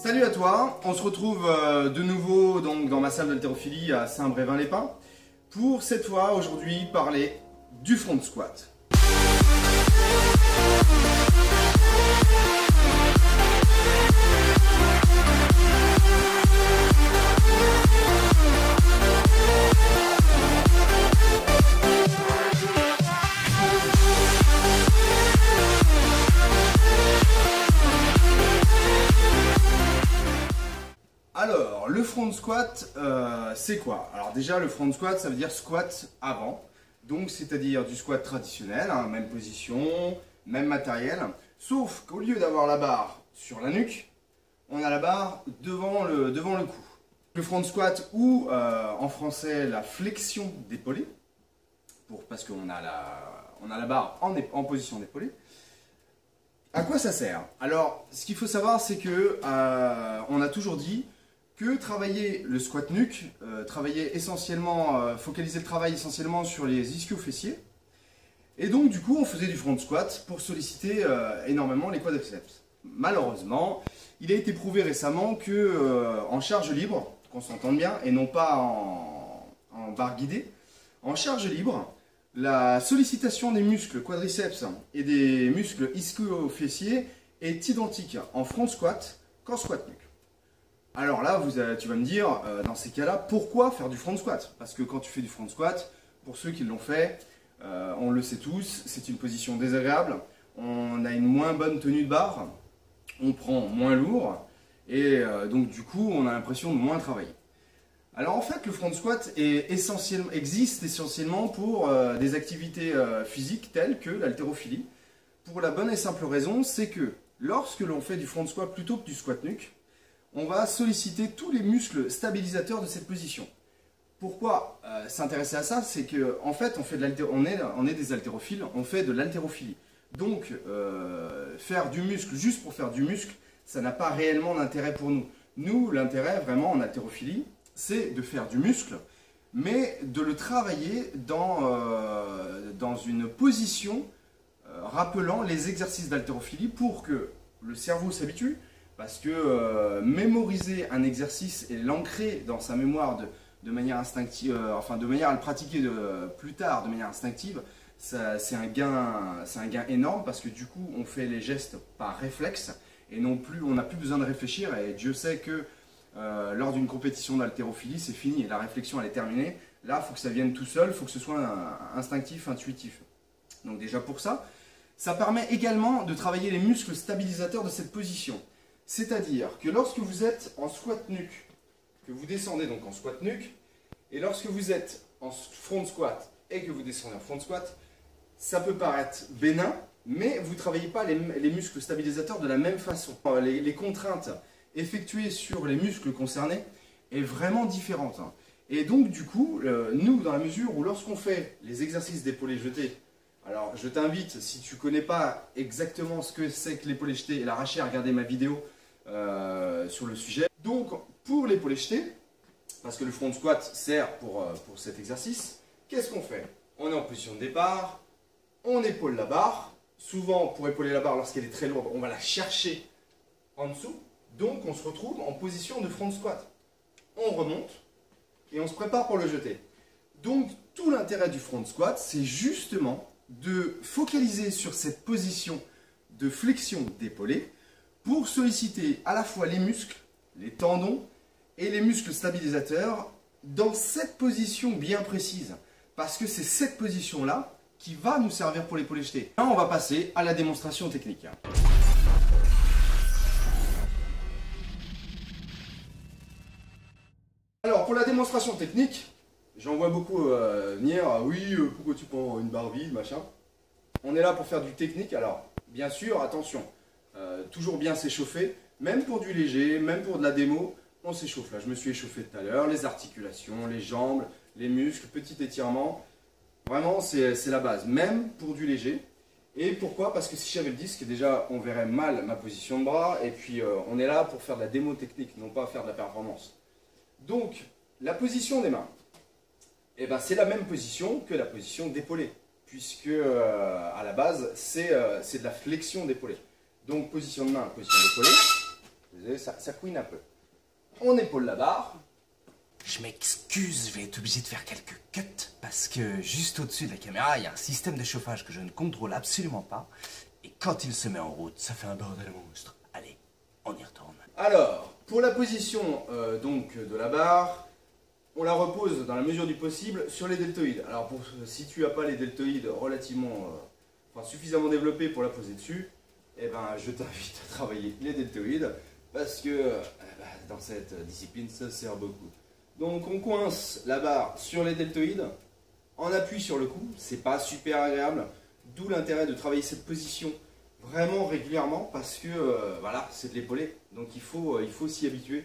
Salut à toi, on se retrouve de nouveau donc, dans ma salle d'haltérophilie à Saint-Brévin-les-Pins pour cette fois aujourd'hui parler du front squat. Alors, le front squat, c'est quoi? Alors déjà, le front squat, ça veut dire squat avant. Donc, c'est-à-dire du squat traditionnel, hein, même position, même matériel. Sauf qu'au lieu d'avoir la barre sur la nuque, on a la barre devant le cou. Le front squat ou, en français, la flexion d'épaulé. Parce qu'on a la barre en position d'épaulé. À quoi ça sert? Alors, ce qu'il faut savoir, c'est que on a toujours dit que travailler le squat nuque, focaliser le travail essentiellement sur les ischio-fessiers. Et donc du coup on faisait du front squat pour solliciter énormément les quadriceps. Malheureusement, il a été prouvé récemment que en charge libre, qu'on s'entende bien, et non pas en barre guidée, en charge libre, la sollicitation des muscles quadriceps et des muscles ischio-fessiers est identique en front squat qu'en squat nuque. Alors là, tu vas me dire, dans ces cas-là, pourquoi faire du front squat? Parce que quand tu fais du front squat, pour ceux qui l'ont fait, on le sait tous, c'est une position désagréable, on a une moins bonne tenue de barre, on prend moins lourd, et donc du coup, on a l'impression de moins travailler. Alors en fait, le front squat existe essentiellement pour des activités physiques telles que l'haltérophilie, pour la bonne et simple raison, c'est que lorsque l'on fait du front squat plutôt que du squat nuque, on va solliciter tous les muscles stabilisateurs de cette position. Pourquoi s'intéresser à ça? C'est qu'en fait, on est des haltérophiles, on fait de l'haltérophilie. Donc, faire du muscle juste pour faire du muscle, ça n'a pas réellement d'intérêt pour nous. Nous, l'intérêt vraiment en haltérophilie, c'est de faire du muscle, mais de le travailler dans une position rappelant les exercices d'haltérophilie pour que le cerveau s'habitue. Parce que mémoriser un exercice et l'ancrer dans sa mémoire de manière instinctive, de manière à le pratiquer plus tard de manière instinctive, c'est un gain énorme parce que du coup on fait les gestes par réflexe et on n'a plus besoin de réfléchir. Et Dieu sait que lors d'une compétition d'haltérophilie c'est fini, la réflexion elle est terminée. Là il faut que ça vienne tout seul, il faut que ce soit instinctif, intuitif. Donc déjà pour ça, ça permet également de travailler les muscles stabilisateurs de cette position. C'est-à-dire que lorsque vous êtes en squat nuque, que vous descendez donc en squat nuque, et lorsque vous êtes en front squat et que vous descendez en front squat, ça peut paraître bénin, mais vous ne travaillez pas les muscles stabilisateurs de la même façon. Les contraintes effectuées sur les muscles concernés est vraiment différente. Et donc du coup, nous, dans la mesure où lorsqu'on fait les exercices d'épaulé jeté, alors je t'invite, si tu ne connais pas exactement ce que c'est que l'épaulé jeté et l'arraché, à regarder ma vidéo sur le sujet. Donc pour l'épaulé jeté, parce que le front squat sert pour cet exercice, qu'est-ce qu'on fait? On est en position de départ, on épaule la barre. Souvent pour épauler la barre lorsqu'elle est très lourde, on va la chercher en dessous. Donc on se retrouve en position de front squat. On remonte et on se prépare pour le jeter. Donc tout l'intérêt du front squat, c'est justement de focaliser sur cette position de flexion d'épaulé pour solliciter à la fois les muscles, les tendons et les muscles stabilisateurs dans cette position bien précise. Parce que c'est cette position-là qui va nous servir pour l'épaulé jeté. Là, on va passer à la démonstration technique. Alors, pour la démonstration technique, j'en vois beaucoup venir, oui, pourquoi tu prends une barre vide, machin. On est là pour faire du technique, alors bien sûr, attention, toujours bien s'échauffer, même pour du léger, même pour de la démo, on s'échauffe. Là, je me suis échauffé tout à l'heure, les articulations, les jambes, les muscles, petit étirement, vraiment c'est la base, même pour du léger. Et pourquoi? Parce que si j'avais le disque, déjà on verrait mal ma position de bras, et puis on est là pour faire de la démo technique, non pas faire de la performance. Donc, la position des mains. Eh ben, c'est la même position que la position d'épaulé, puisque à la base, c'est de la flexion d'épaulé. Donc, position de main, position d'épaulé. Désolé, ça couine un peu. On épaule la barre. Je m'excuse, je vais être obligé de faire quelques cuts parce que juste au-dessus de la caméra, il y a un système de chauffage que je ne contrôle absolument pas. Et quand il se met en route, ça fait un bordel monstre. Allez, on y retourne. Alors, pour la position donc de la barre, on la repose dans la mesure du possible sur les deltoïdes. Alors si tu n'as pas les deltoïdes relativement, suffisamment développés pour la poser dessus, eh ben, je t'invite à travailler les deltoïdes parce que dans cette discipline, ça sert beaucoup. Donc on coince la barre sur les deltoïdes, en appui sur le cou, c'est pas super agréable, d'où l'intérêt de travailler cette position vraiment régulièrement parce que voilà, c'est de l'épauler, donc il faut s'y habituer.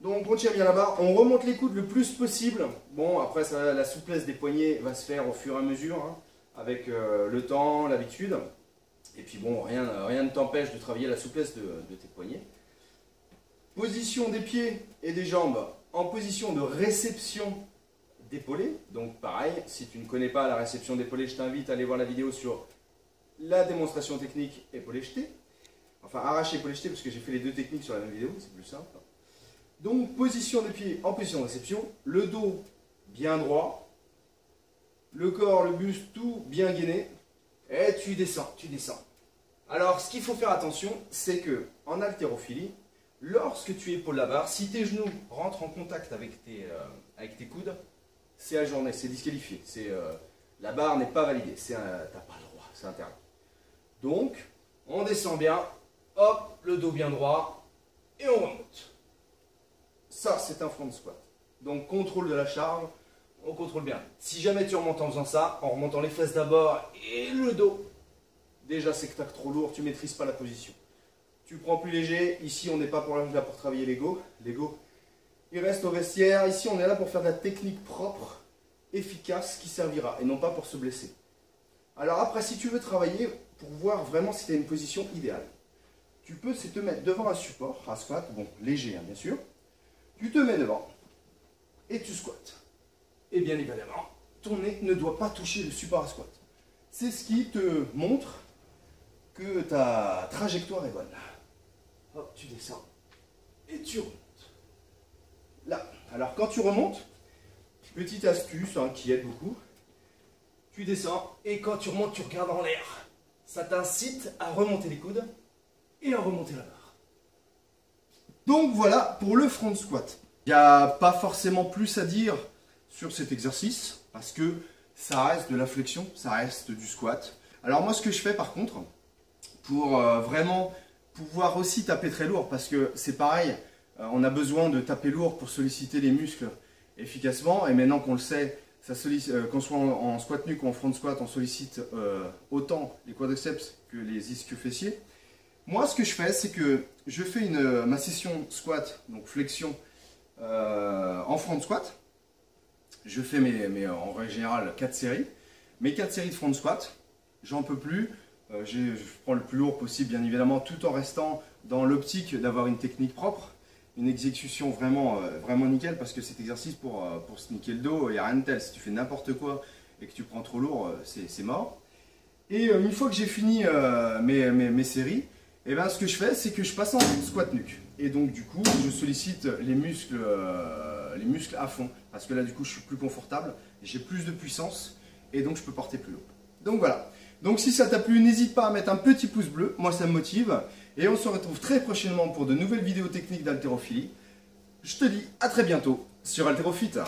Donc on tient bien la barre, on remonte les coudes le plus possible. Bon, après la souplesse des poignets va se faire au fur et à mesure, hein, avec le temps, l'habitude. Et puis bon, rien ne t'empêche de travailler la souplesse de tes poignets. Position des pieds et des jambes en position de réception d'épaulé. Donc pareil, si tu ne connais pas la réception d'épaulé, je t'invite à aller voir la vidéo sur la démonstration technique épaulé jeté. Enfin arraché épaulé jeté parce que j'ai fait les deux techniques sur la même vidéo, c'est plus simple. Donc position des pieds en position de réception, le dos bien droit, le corps, le buste, tout bien gainé. Et tu descends, tu descends. Alors ce qu'il faut faire attention, c'est que en haltérophilie, lorsque tu épaules la barre, si tes genoux rentrent en contact avec tes coudes, c'est ajourné, c'est disqualifié. La barre n'est pas validée, tu n'as pas le droit, c'est interdit. Donc, on descend bien, hop, le dos bien droit, et on remonte. Ça, c'est un front squat. Donc, contrôle de la charge, on contrôle bien. Si jamais tu remontes en faisant ça, en remontant les fesses d'abord et le dos, déjà c'est que tu as trop lourd, tu ne maîtrises pas la position. Tu prends plus léger, ici on n'est pas là pour travailler l'ego. L'ego, il reste au vestiaire. Ici on est là pour faire de la technique propre, efficace, qui servira, et non pas pour se blesser. Alors après, si tu veux travailler, pour voir vraiment si tu as une position idéale, tu peux te mettre devant un support, un squat, bon, léger hein, bien sûr. Tu te mets devant, et tu squattes. Et bien évidemment, ton nez ne doit pas toucher le support à squat. C'est ce qui te montre que ta trajectoire est bonne. Hop, tu descends et tu remontes. Là, alors quand tu remontes, petite astuce hein, qui aide beaucoup, tu descends et quand tu remontes, tu regardes en l'air. Ça t'incite à remonter les coudes et à remonter la barre. Donc voilà pour le front squat. Il n'y a pas forcément plus à dire sur cet exercice parce que ça reste de la flexion, ça reste du squat. Alors moi ce que je fais par contre, pour vraiment pouvoir aussi taper très lourd, parce que c'est pareil, on a besoin de taper lourd pour solliciter les muscles efficacement, et maintenant qu'on le sait, qu'on soit en squat nuque ou en front squat, on sollicite autant les quadriceps que les ischio-fessiers. Moi ce que je fais, c'est que je fais ma session squat, donc flexion, en front squat. Je fais en règle générale 4 séries. Mes 4 séries de front squat, j'en peux plus. Je prends le plus lourd possible, bien évidemment, tout en restant dans l'optique d'avoir une technique propre, une exécution vraiment nickel, parce que cet exercice, pour se niquer le dos, il n'y a rien de tel. Si tu fais n'importe quoi et que tu prends trop lourd, c'est mort. Et une fois que j'ai fini mes séries, et ben, ce que je fais, c'est que je passe en squat nuque. Et donc, du coup, je sollicite les muscles à fond, parce que là, du coup, je suis plus confortable, j'ai plus de puissance, et donc je peux porter plus lourd. Donc voilà. Donc si ça t'a plu, n'hésite pas à mettre un petit pouce bleu, moi ça me motive. Et on se retrouve très prochainement pour de nouvelles vidéos techniques d'haltérophilie. Je te dis à très bientôt sur Haltérophyte.